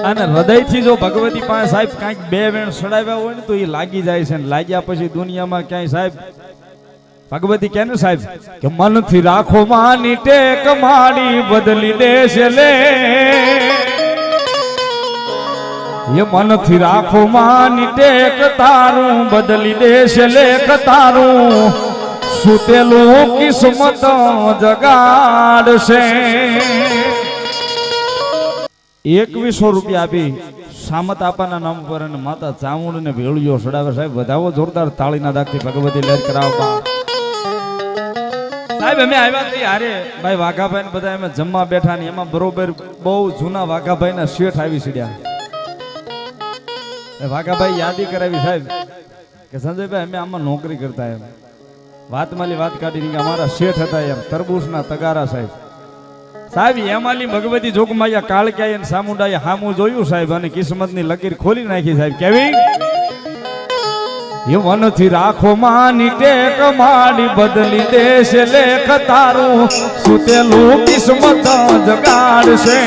અને હૃદયથી જો ભગવતી પાસે સાહેબ કાંઈક બે વેણ સડાવ્યા હોય ને તો એ લાગી જાય છે ને લાગ્યા પછી દુનિયામાં ક્યાંય સાહેબ ભગવતી કે ને સાહેબ કે મનથી રાખો માની ટેક માડી બદલી દેશે લે ये मन थी राखो मानी टेक तारू बदली देश लेख तारू सुतेलो किस्मत जगाड़ से 2100 રૂપિયા આપી સામત આપાના નામ પર અને માતા ચામુંડ ને ભેળિયો સડાવે સાહેબ વધાવો જોરદાર તાળીના દાખથી ભગવતી લેર કરાવવા સાહેબ અમે આવ્યા તે હારે ભાઈ વાઘાભાઈ ને બધા અમે જમવા બેઠા ને એમાં બરોબર બહુ જૂના વાઘાભાઈ ના શેઠ આવી સીડ્યા વાઘાભાઈ યાદી કરાવી સાહેબ કે સંજયભાઈ અમે આમાં નોકરી કરતા એમ વાત માલી વાત કાઢી કે અમારા શેઠ હતા એમ તરબૂચના તગારા સાહેબ સાહેબ એમાલી ભગવતી જોગમાયા કાળક્યા ને સામુંડાએ હામું જોયું સાહેબ અને કિસ્મતની લકીર ખોલી નાખી સાહેબ કેવી એ મનથી રાખો માની ટેક માડી બદલી દેશે લેખ તારું સુતેલું કિસ્મત જગાડશે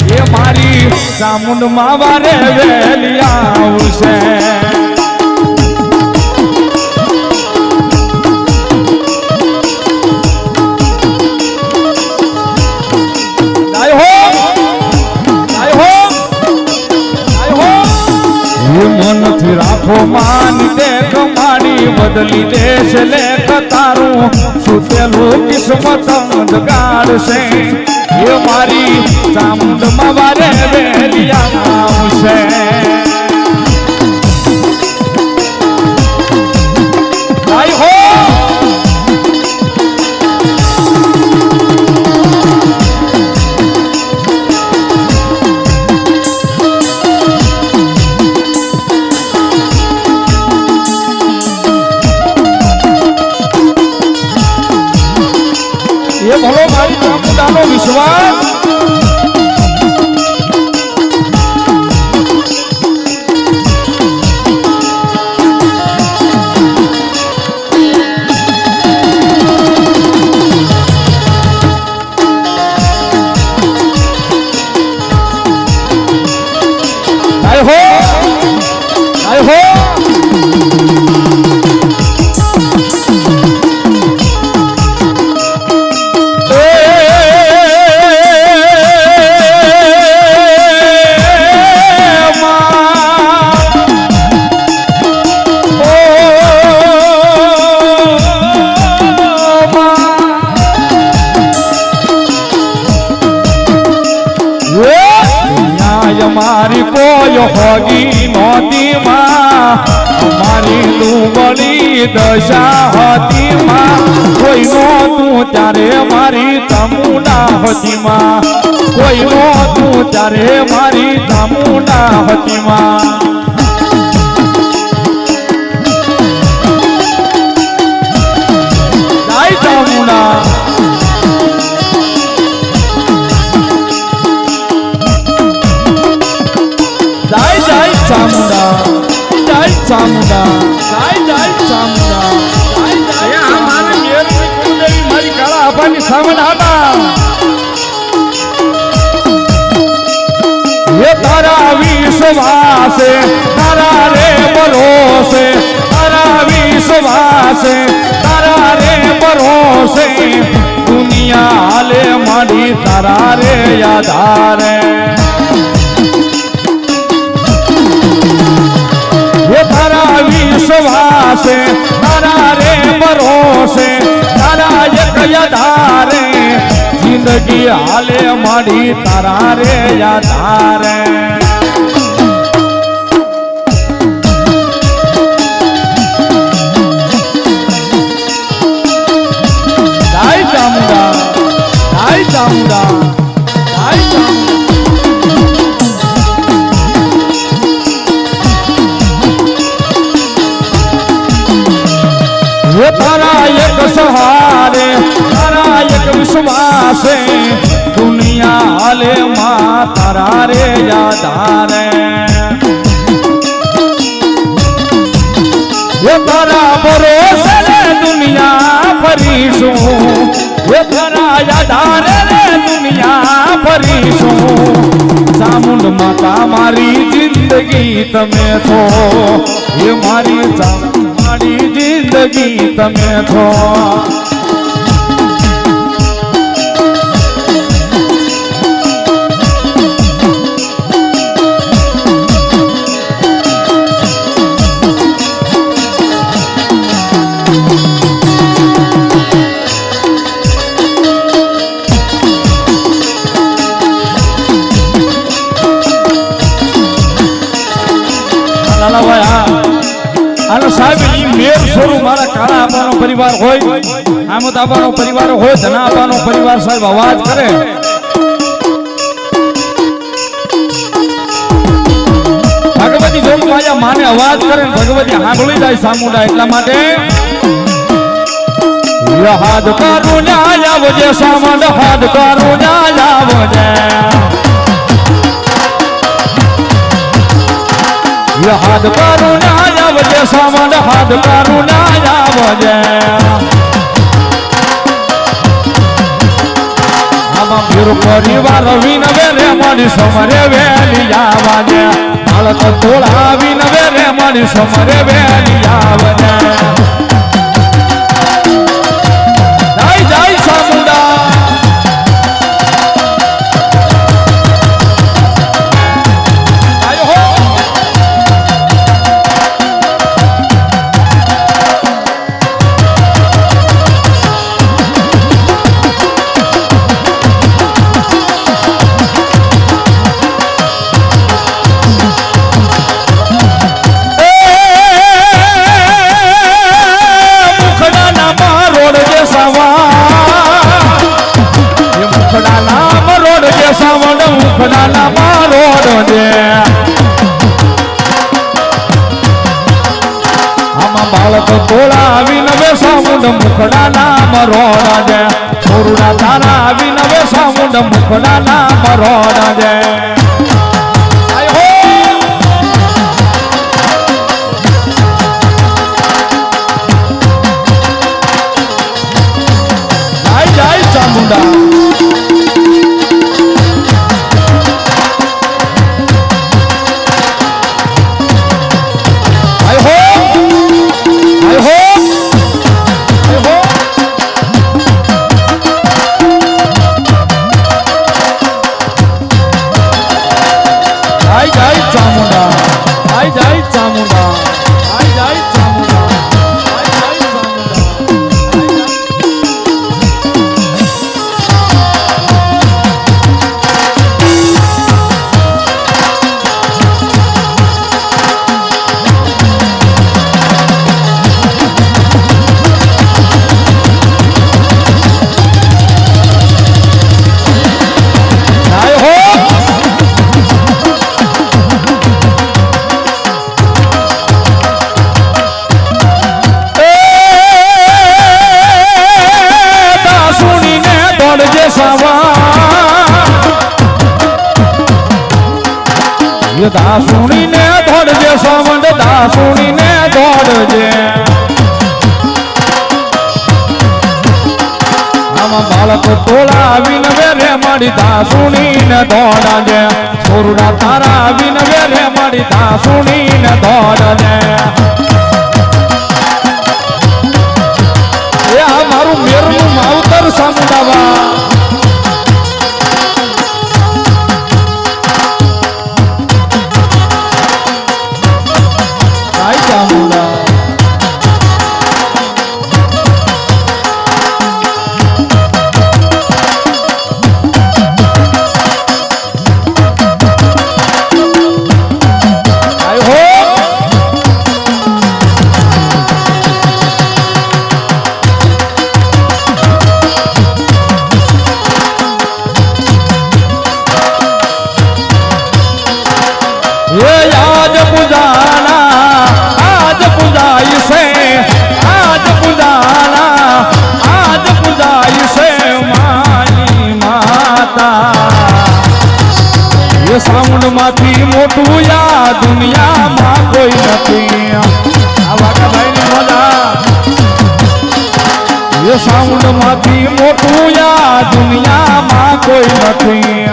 ये मारी सामुंड मावारे वेलिया उसे आय हो ये मन थी राखो मान टेक माड़ी बदली देश लेख तारू सुतेलू किस्मत जगाड़ से ये मारी चामुंड मावारे वेलिया आवશે આય હો ये भलो भाई चामुंडानो विश्वास मारी कोई होगी नदी माँ हमारी लुबड़ी दशा होती माँ कोई नो तू तारे मारी चामुंडा होती माँ कोई नो तू तारे मारी चामुंडा होती माँ जय चामुंडा चामुंडा जय चामुंडा जय जय चामुंडा जय जय हमारे मेरे कुलदेवी मारी काला आपानी सामने आता ये तारा विश्वास तारा रे भरोसे तारा विश्वास तारा रे भरोसे दुनिया हाले माड़ी तारा रे यादारे ये तारा विश्वास तारा रे भरोसे तारा एक यादारे जिंदगी हाले माड़ी तारा रे यादारे जय चामुंडा जय चामुंडा जय चामुंडा वो तारा एक सहारे तारा एक विश्वास दुनिया हाले माँ तारा रे यादारे वो तारा भरोसे रे दुनिया भरीशू वो तारा यादारे रे दुनिया भरीशू ચામુંડ માતા મારી જિંદગી તમે છો એ મારી મારી જિંદગી તમે છો સાહેબ ઈ મેર સ્વરૂપ મારા કાળા આપાનો પરિવાર હોય આમદ આપાનો પરિવાર હોય ધના આપાનો પરિવાર સાહેબ અવાજ કરે ભગવતી જોગ માયા માને અવાજ કરે ભગવતી સાંભળી જાય સામુંડા એટલા માટે હાથ કારું ના આવજે સામંડ હાથ કારું ના આવજે હાથ કારું ના આવજે સામંડ હાથ કારું ના આવજે આમાં ભીર પરિવાર વિનવે રે મારી સમરે વેલી આવજે બાળક તોળા વિનવે રે મારી સમરે વેલી આવજે જય જય સામુંડા બાળક તોળા આવીને સામુંડ મુખડા નામ રોડા દે છોરુડા તારા આવીને સામુંડ મુખડા નામ રોડા દે જય જય ચામુંડા દાસુણીને દોડજે સામંડ દાસુણીને દોડજે આમાં બાળક તોળા આવીને રે મારી દાસુણીને દોડજે છોરુડા તારા આવીને રે મારી દાસુણીને દોડજે એ આ મારું મેરનું માવતર સામુંડાવા સાઉન્ડ માંથી મોટું યા દુનિયામાં કોઈ નથી આ વાકાભાઈ ની મજા એ સાઉન્ડ માંથી મોટું યા દુનિયામાં કોઈ નથી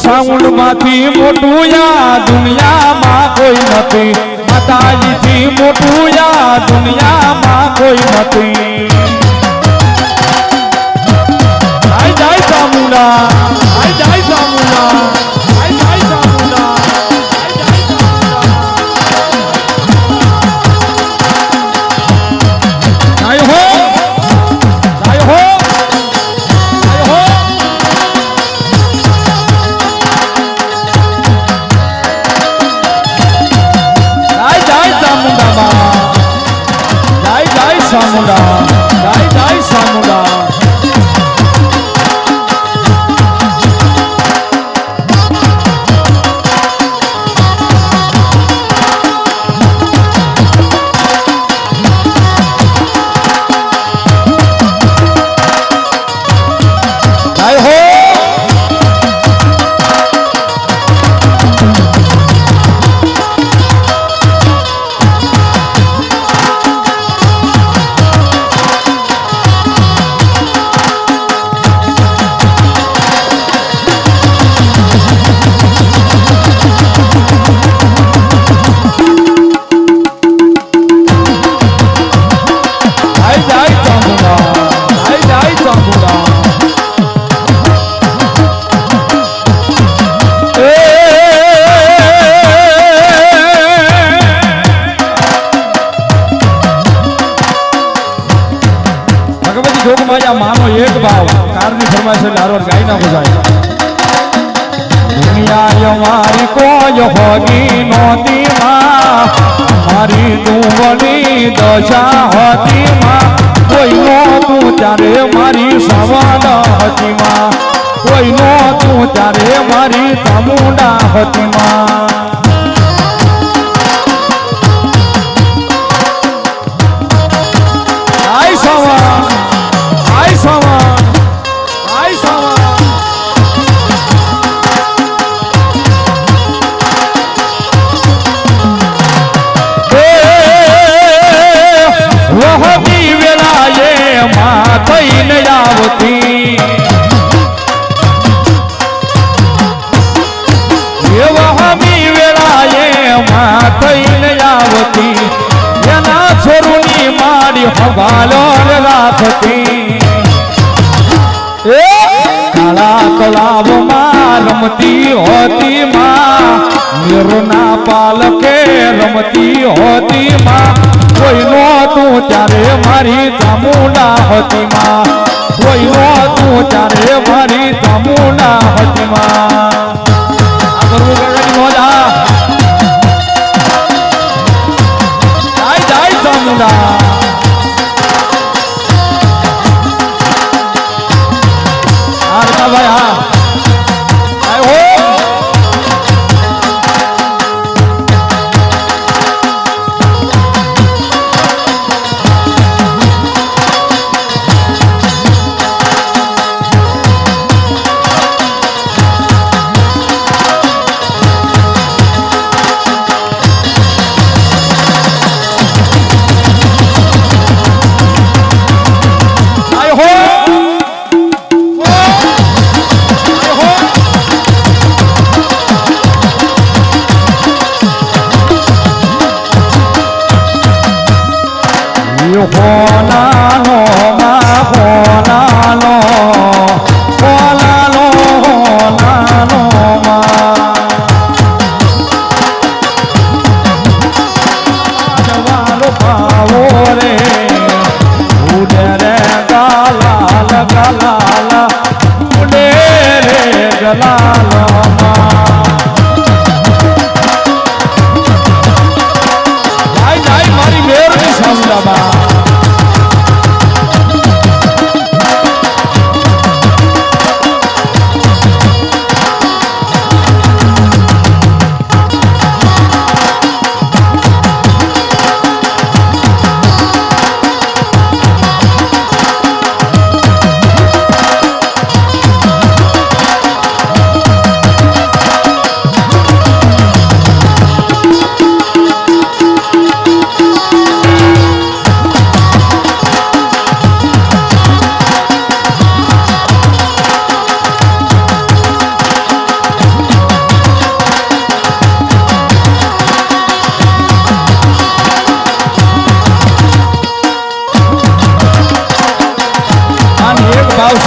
સાઉન્ડ માંથી મોટું યા દુનિયામાં કોઈ નથી માતાજીથી મોટું યા દુનિયામાં કોઈ નથી આઈ જાય ચામુંડા આઈ જાય ચામુંડા આઈ જાય ચામુંડા આઈ હો આઈ હો આઈ હો આઈ જાય ચામુંડા બાબા જાય જાય ચામુંડા જાય જાય ચામુંડા માનો એક ભાવ કારની ફરમાઈશ એટલે હારવાર ગાઈ ના બજાય દુનિયા મારી કોઈ હોગી નોતી માં મારી દુવની દશા હતી માં કોઈ નોતું ત્યારે મારી સવાદ હતી માં કોઈ નોતું ત્યારે મારી ચામુંડા હતી માં આઈ સવા આઈ સવા આઈ સવા વહતી વેલાએ માં થઈને આવતી વહમી વેલાએ માં થઈને આવતી એના છોરુની મારી હવાલો રાખતી કાળા તળાવમાં રમતી હોતી માં નીરના પાલકે રમતી હોતી માં કોઈ નહોતું ત્યારે મારી ચામુંડા હતી માં કોઈ નહોતું ત્યારે મારી ચામુંડા હતી માં આ કરવું કાકાની મોજા જાય જાય ચામુંડા ભાઈ હા આય હો હોનાનો માં હોનાનો હોનાનો હોનાનો માં જવાનો પાવો રે ઉડે રે ગાલાલ ગાલાલ ઉડે રે ગલાલ માં જાય મારી મેરની સામદામાં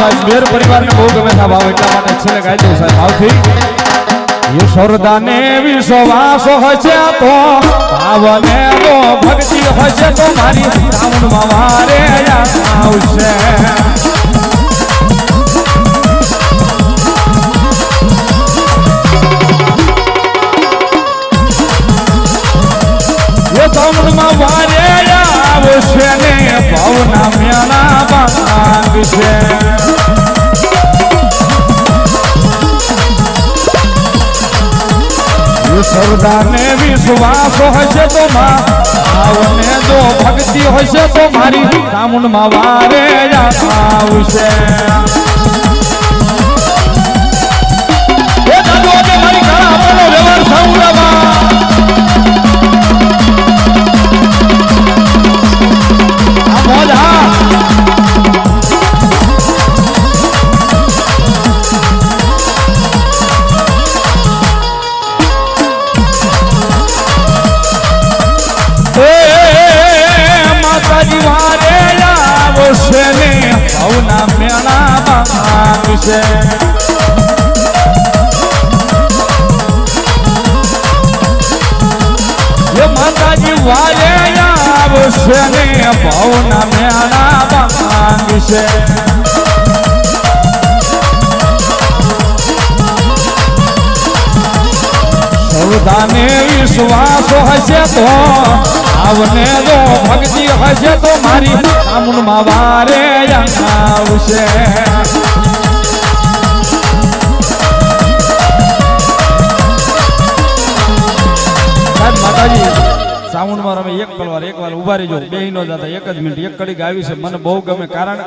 સાહેબ મેર પરિવારને બહુ ગમે છે ભાવ એટલા માટે છેલ્લે ગાઈ દઉં સાહેબ ભાવથી ઈશ્વરદાને વિશ્વાસ હશે તો ભાવને તો ભક્તિ હશે તો મારી સાઉન્ડમાં વારે આવશે સાઉન્ડમાં વારે આવશે ને ભાવના મેળા બાંધશે સરદારને વિશ્વાસ હશે તો ભાવને જો ભક્તિ હશે તો મારી સામુંડમાં વારે આવશે મારી ઘણા આપણો વ્યવહાર સાઉન્ડમાં માતાજી વારે આવશે ને ભાવના મેળા બાંધશે માતાજી વારે આવશે ને ભાવના મેળા બાંધશે સૌદાને વિશ્વાસ હશે તો આવને જો ભક્તિ હશે તો મારી સામુંડમાં વારે આવશે માતાજી સાઉન્ડમાં રમે એક વાર ઉભા રહેજો બે નો જતા એક જ મિનિટ એક કડી ગાવી છે મને બહુ ગમે કારણ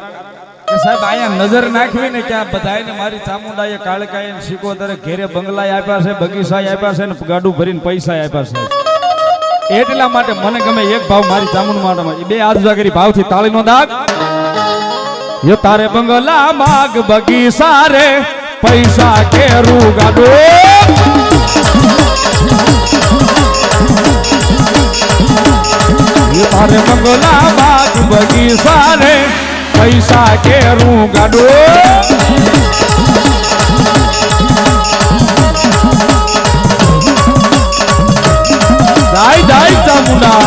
કે સાહેબ અહીંયા નજર નાખવી ને ક્યાં બધાને મારી ચામુંડાએ કાળકાએ શીકોતરે ઘેરે બંગલા આપ્યા છે બગીચા આપ્યા છે ને ગાડું ભરીને પૈસા આપ્યા છે એટલા માટે મને ગમે એક ભાવ મારી ચામુંડ માટે બે હાથ જાગરી ભાવથી તાળીનો દાગ યો તારે બંગલા બાગ બગીચા રે પૈસા કેરું ગાડો તારે બંગલા બાગ બગીચા રે પૈસા કેરું ગાડો જાય જાય ચામુંડા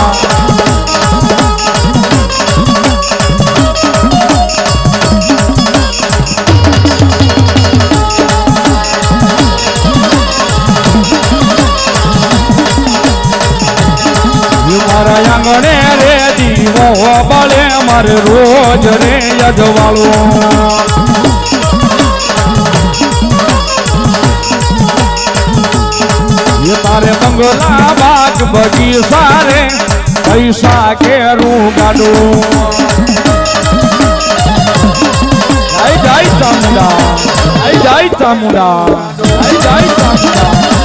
મારા આંગણે રે દીવો બળે મારે રોજ રે અજવાળો તારે બંગલા બાગ બગીચા રે પૈસા કેરું ગાડું જાય જાય ચામુંડા જાય જાય ચામુંડા જાય જાય ચામુંડા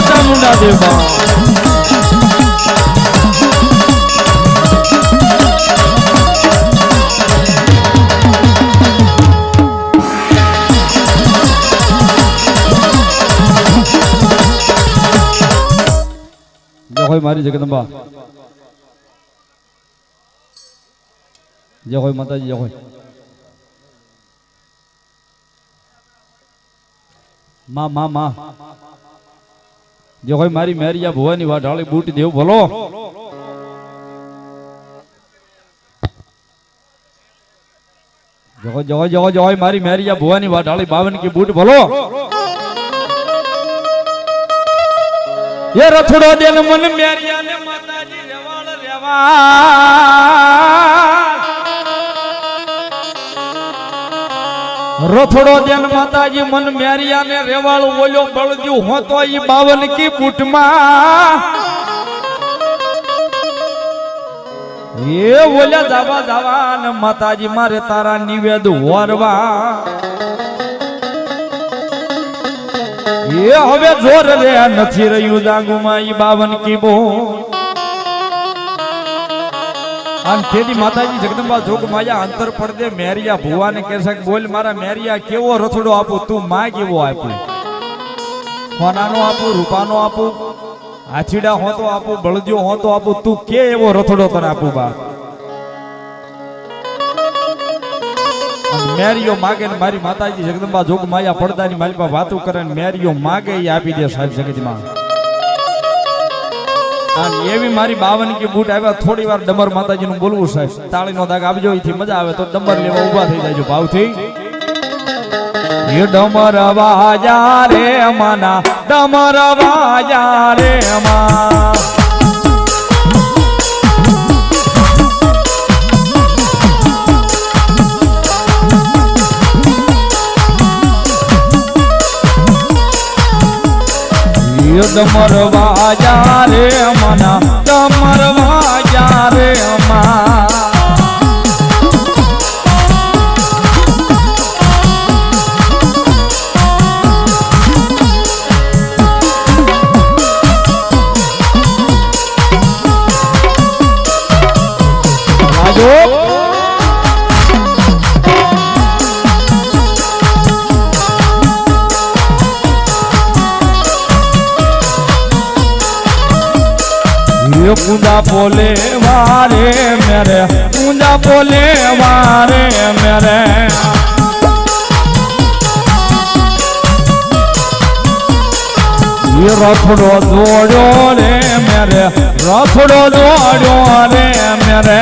ચામુંડા દેવા જય હોય મારી જગદંબા જય હોય માતાજી જય હોય માં જે હોય મારી મેરિયા ભુવાની વાઢાળી બૂટી દેવ ભલો જો મારી મેરિયા ભુવાની વાઢાળી 52 की બૂટ ભલો ये रथड़ो देन मन मेरिया ने माताजी रेवाल रेवा रथड़ो देन माताजी मन मेरिया ने रेवाल बोलो बळजू होतो ई 52 की बूट માં ये बोल्या जावा जावा ने माताजी मारे तारा निवेद वरवा ये હવે જોર રે નથી રહ્યું જાગુમાં ઈ 52 की બો અને તેની માતાજી જગદંબા જોગ માયા અંતર પડદે મેરિયા ભુવાને કહેશે કે બોલ મારા મેરિયા કેવો રથડો આપું તું માં કેવો આપું સોનાનો આપું રૂપાનો આપું આછીડા હોતો આપું બળદિયો હોતો આપું તું કે એવો રથડો તને આપું બા મેરિયો માગે ને મારી માતાજી જગદંબા જોગ માયા પડદાની મારી પાસે વાતો કરે ને મેરિયો માગે એ આપી દે સાહેબ જગતમાં અને એવી મારી 52 की બૂટ આવ્યા થોડી વાર ડમર માતાજીનું બોલવું સાહેબ તાળીનો દાગ આપજો એથી મજા આવે તો ડમર લેવા ઊભા થઈ જાયજો ભાવથી એ ડમર વાજા રે માના ડમર વાજા રે મા ડમર વાજા રે મના ડમર વાજા રે મા पूजा बोले वारे मेरे पूजा बोले वारे मेरे ये रथड़ो दौड़ो रे मेरे रथड़ो दौड़ो रे मेरे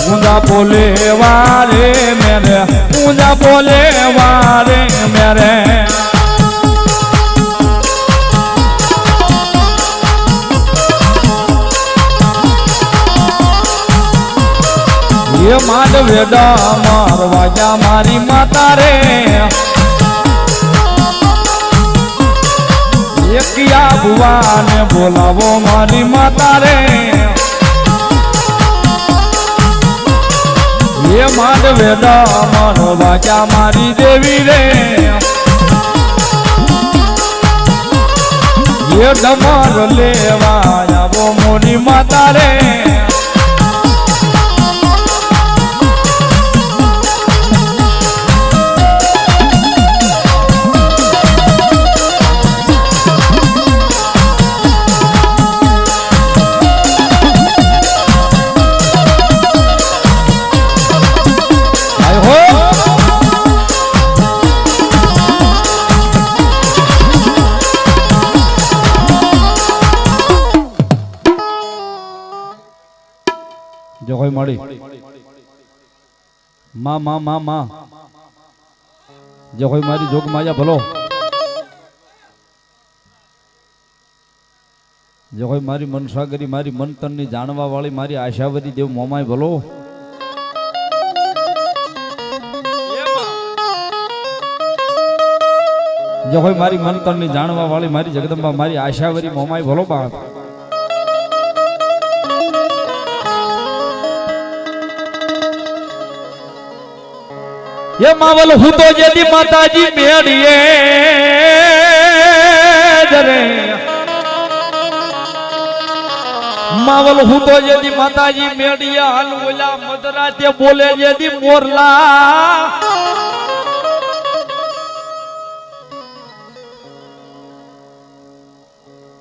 पूजा बोले वारे मेरे पूजा बोले वारे मेरे ये माधवेदा मारवाजा मारी माता रे ये किया बुआ ने बोलावो मारी माता रे ये माधवेदा मारवाजा मारी देवी रे ये डमर लेवा वो मोरी माता रे जो कोई मड़ी माँ माँ माँ माँ जो कोई मारी जोग माया भलो जो कोई मारी मनसागरी मारी मन तन नी जानवा वाली मारी आशावरी देव मोमाय भलो जो कोई मारी मन तन नी जानवा वाली मारी जगदंबा मारी आशावरी मोमाय भलो बाप ये मावल हूँ तो यदि माताजी मेड़िए जरे मावल हूँ तो यदि माताजी मेड़िया हलवला मदरा ते बोले यदि मोरला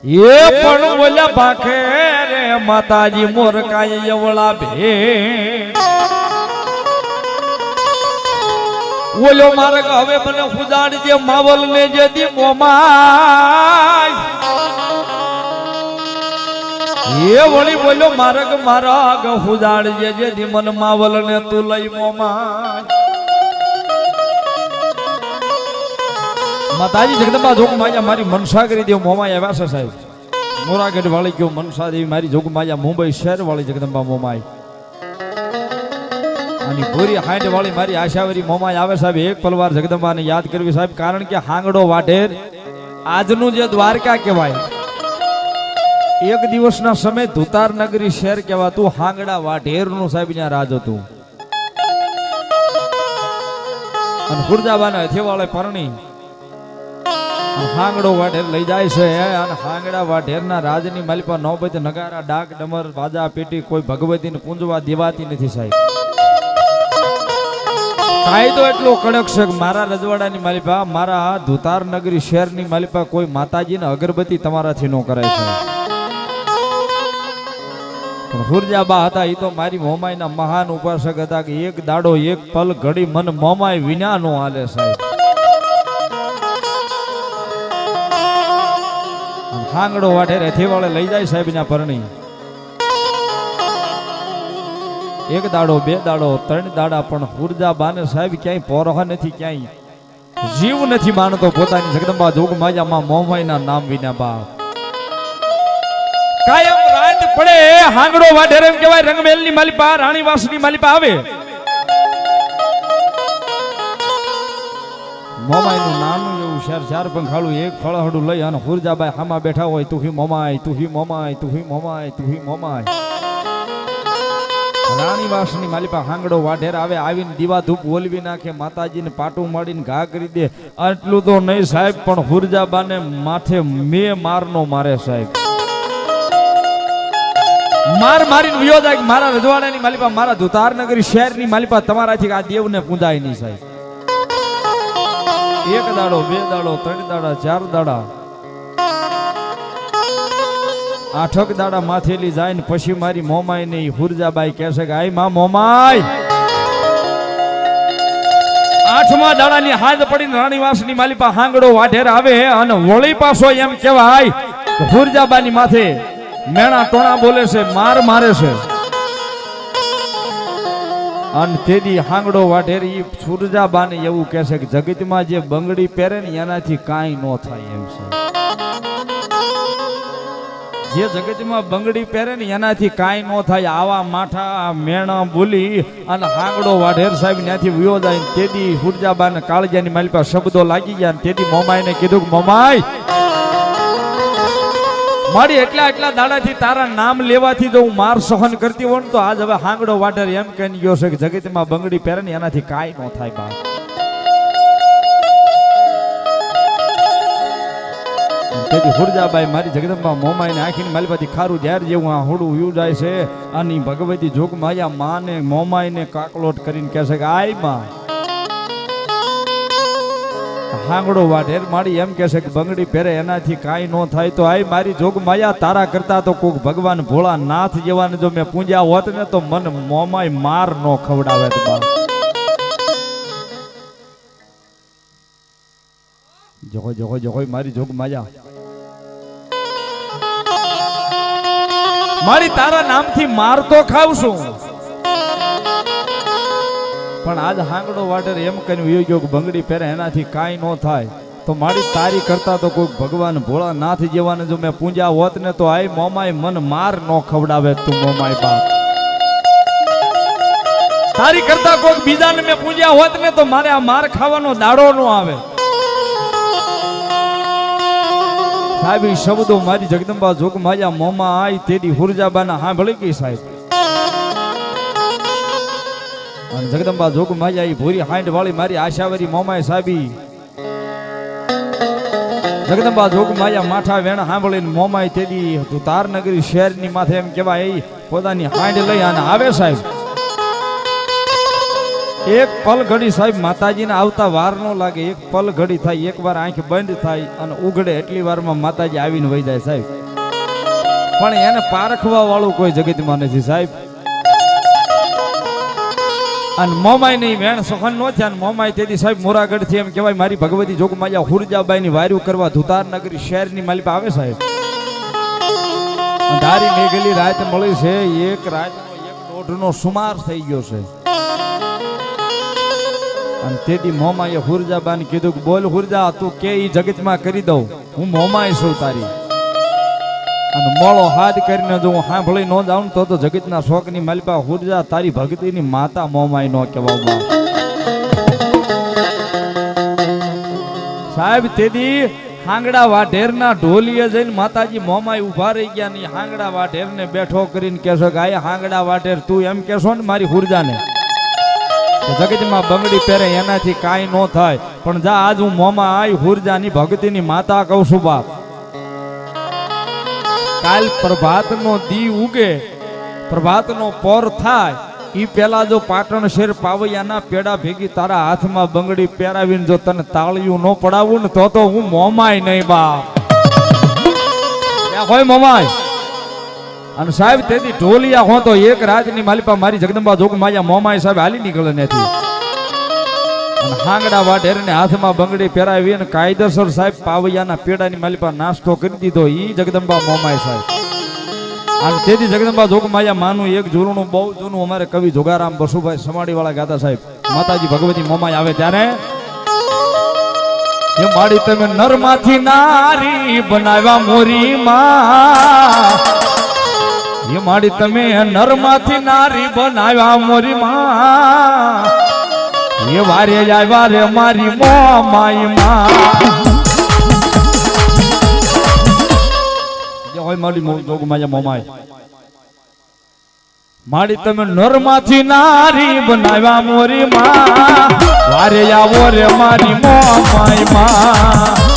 ये पण बोला बाखे रे माताजी मोर का यवला भे बोलो मार्ग हवे मने खुदाड़ जे मावल ने जदी मोमाय ये वળી बोलो मार्ग मार्ग खुदाड़ जे जदी मन मावल ने तू लई मोमाय माताजी जगदंबा जोग माया मारी मनसा करी देव मोमाय आव्या છે સાહેબ મોરાગઢ વાળી કયો મનસા દેવી મારી જોગમાયા મુંબઈ શહેર વાળી જગદંબા મોમાઈ અને ભૂરી હાંડ વાળી મારી આશાવરી મોમાઈ આવે સાહેબ એક પલવાર જગદંબાને યાદ કરવી સાહેબ કારણ કે હાંગડો વાઢેર આજનું જે દ્વારકા કહેવાય એક દિવસના સમય ધુતાર નગરી શહેર કહેવાતું હાંગડા વાઢેરનું સાહેબ ત્યાં રાજ હતું અને ખુરજાબાના હથેવાળે પરણી હાંગડો વાઢેર લઈ જાય છે અને હાંગડા વાઢેરના રાજની માલિપા નોબત નગારા ડાક ડમર બાજા પેટી કોઈ ભગવતીને પૂંજવા દેવાતી નથી સાહેબ કાયદો એટલો કડક છે કે મારા રજવાડાની માલિપા મારા ધુતાર નગરી શહેરની માલિપા કોઈ માતાજીને અગરબત્તી તમારાથી ન કરાય છે પણ હુરજાબા હતા એ તો મારી મોમાઈના મહાન ઉપાસક હતા કે એક દાડો એક પલ ઘડી મન મોમાઈ વિના નો હાલે સાહેબ હાંગડો વાઢેર થેવાળે લઈ જાય સાહેબ ના પરણી એક દાડો બે દાડો ત્રણ દાડા પણ હુરજાબાને સાહેબ ક્યાંય પોરહ નથી ક્યાંય જીવ નથી માનતો પોતાની જગદંબા જોગમાયામાં મોમાઈના નામ વિના બા કાયમ રાત પડે હાંગડો વાઢેર એમ કહેવાય રંગમેલની માલિપા રાણીવાસની માલિપા આવે મોમાઈનું નાનું એવું ચાર પંખાળું એક ફળહડું લઈ અને હુરજાબાઈ હામાં બેઠા હોય તું હી મોમાઈ તું હી મોમાઈ તું હી મોમાઈ તું હી મોમાઈ રાણીવાસની માલિપા હાંગડો વાઢેર આવે આવીને દીવા ધૂપ ઓલવી નાખે માતાજીને પાટું માડીને ઘા કરી દે આટલું તો નહીં સાહેબ પણ હુરજાબાને માથે મારનો મારે સાહેબ મારીને વિયો જાય મારા રજવાડાની માલિપા મારા ધુતાર નગરી શહેરની માલિપા તમારાથી આ દેવને પૂજાય નહીં સાહેબ એક દાડો બે દાડો ત્રણ દાડા ચાર દાડા આઠક દાડા માથેલી જાય ને પછી મારી મોમાઈ ને હુરજાબાઈ કહેશે કે આઈ માં મોમાઈ આઠમા દાડાની હાજ પડીને રાણીવાસની માલિપા હાંગડો વાઢેર આવે અને વળી પાછો એમ કહેવાય કે હુરજાબાની માથે મેણા ટોણા બોલે છે મારે છે અને તેદી હાંગડો વાઢેર ઈ સુરજાબાને એવું કહેશે કે જગતમાં જે બંગડી પહેરે ને એનાથી કાંઈ ન થાય એમ છે જે જગતમાં બંગડી પહેરે ને એનાથી કાંઈ ન થાય આવા માઠા મેણા બોલી અને હાંગડો વાઢેર સાહેબ ત્યાંથી વિયો જાય તેદી સુરજાબાને કાળજાની માલિપા શબ્દો લાગી ગયા તેદી મોમાઈને કીધું કે મોમાઈ મારી એટલા દાડાથી તારા નામ લેવાથી જો હું માર સહન કરતી હોઉં તો આજ હવે હાંગડો વાઢેર એમ કહી ગયો છે કે જગતમાં બંગડી પહેરે ને એનાથી કાંઈ ન થાય બા તેથી હુરજાબાઈ મારી જગદંબા મોમાઈને આખીને માલિપાથી ખારું ઝેર જેવું આ હોડું વ્યુ જાય છે અને ભગવતી જોગમાયા માને મોમાઈને કાકલોટ કરીને કહે છે કે આઈ માં હાંગડો વાઢેર મારી એમ કહે છે કે બંગડી પહેરે એનાથી કાંઈ ન થાય તો આઈ મારી જોગમાયા તારા કરતા તો કોક ભગવાન ભોળા નાથ જેવાને જો મેં પૂંજ્યા હોત ને તો મન મોમાઈ માર ન ખવડાવે તો બા જોય મારી જોગમાયા મારી તારા નામથી માર તો ખાવશું પણ આજ હાંગડો વાઢેર એમ કહ્યું ગયો બંગડી પહેરે એનાથી કાંઈ ન થાય તો મારી તારી કરતા તો કોઈ ભગવાન ભોળા નાથ જેવાને જો મેં પૂંજા હોત ને તો આઈ મોમાઈ મન માર ન ખવડાવે તું મોમાઈ બાપ તારી કરતા કોઈ બીજાને મેં પૂંજ્યા હોત ને તો મારે આ માર ખાવાનો દાડો ન આવે સાહેબ શબ્દો મારી જગદંબા જોગમાયા મોમાં આઈ તેડી હુરજાબાના સાંભળી ગઈ સાહેબ અને જગદંબા જોગમાયા ઈ ભૂરી હાંડ વાળી મારી આશાવરી મોમાય સાહેબી જગદંબા જોગમાયા માઠા વેણ સાંભળીને મોમાય તેડી ધુતાર નગરી શહેરની માથે એમ કહેવાય એ પોતાની હાંડ લઈ અને આવે સાહેબ એક પલ ઘડી સાહેબ માતાજીને આવતા વાર ન લાગે એક પલ ઘડી થાય એકવાર આંખ બંધ થાય અને ઉઘડે એટલી વારમાં માતાજી આવીને વહી જાય સાહેબ પણ એને પારખવા વાળું કોઈ જગતમાં નથી સાહેબ અને મોમાઈ ની વેણ સહન નો થયા મોમાઈ તેથી સાહેબ મોરાગઢ થી એમ કહેવાય મારી ભગવતી જોગમાયા હુરજાબાઈ ની વાર્યું કરવા ધુતાર નગરી શહેરની માલિપા આવે સાહેબ ધારી મેઘેલી રાત મળી છે એક રાત એક દોઢ નો સુમાર થઈ ગયો છે અને તેથી મોમાએ હુરજાબાને કીધું કે બોલ હુરજા તું કે ઈ જગતમાં કરી દઉં હું મોમાઈ છું તારી અને મોળો હાથ કરીને જો હું સાંભળી ન જાઉં તો જગતના શોકની માલિપા હુરજા તારી ભક્તિની માતા મોમાઈ નો કહેવામાં. સાહેબ તેદી હાંગડા વાઢેરના ઢોલીએ જઈને માતાજી મોમાઈ ઉભા રહી ગયા ની હાંગડા વાઢેરને બેઠો કરીને કહેશો કે આ હાંગડા વાઢેર તું એમ કહેશો ને મારી હુરજાને જગતમાં બંગડી પહેરે એનાથી કાંઈ ન થાય, પણ જા આજ હું મોમાં આવી હુરજાની ભક્તિની માતા કહું છું બાપ. કાલ પ્રભાતનો દી ઉગે, પ્રભાતનો પોર થાય ઈ પેલા જો પાટણ શેર પાવૈયાના પેડા ભેગી તારા હાથમાં બંગડી પહેરાવીને જો તને તાળિયું ન પડાવું ને તો હું મોમાય નહીં બાપ. હોય મોમાય. અને સાહેબ તેથી ઢોલિયા હો તો એક રાજની માલિપા મારી જગદંબા જોગમાયા મોમાય સાહેબ હાલી નીકળે નથી. અને હાંગડા વાઢેરને હાથમાં બંગડી પહેરાવી અને કાયદેસર સાહેબ પાવૈયાના પેડાની માલિપા નાસ્તો કરી દીધો ઈ જગદંબા મોમાય સાહેબ. અને તેથી જગદંબા જોગમાયા માનું એક જૂનું બહુ જૂનું અમારે કવિ જોગારામ બસુભાઈ સમાડી વાળા ગાતા સાહેબ માતાજી ભગવતી મોમાય આવે ત્યારે એ માડી તમે નરમાંથી નારી બનાવ્યા મોરી માં, એ માડી તમે નરમાંથી નારી બનાવ્યા મોરી માં, એ વારે આવ્યા રે મારી મોમાઈ માં. હોય મારી જોગમાયા મોમાય માડી તમે નરમાંથી નારી બનાવ્યા મોરી માં, વારે આવો રે મારી મોમાઈ માં.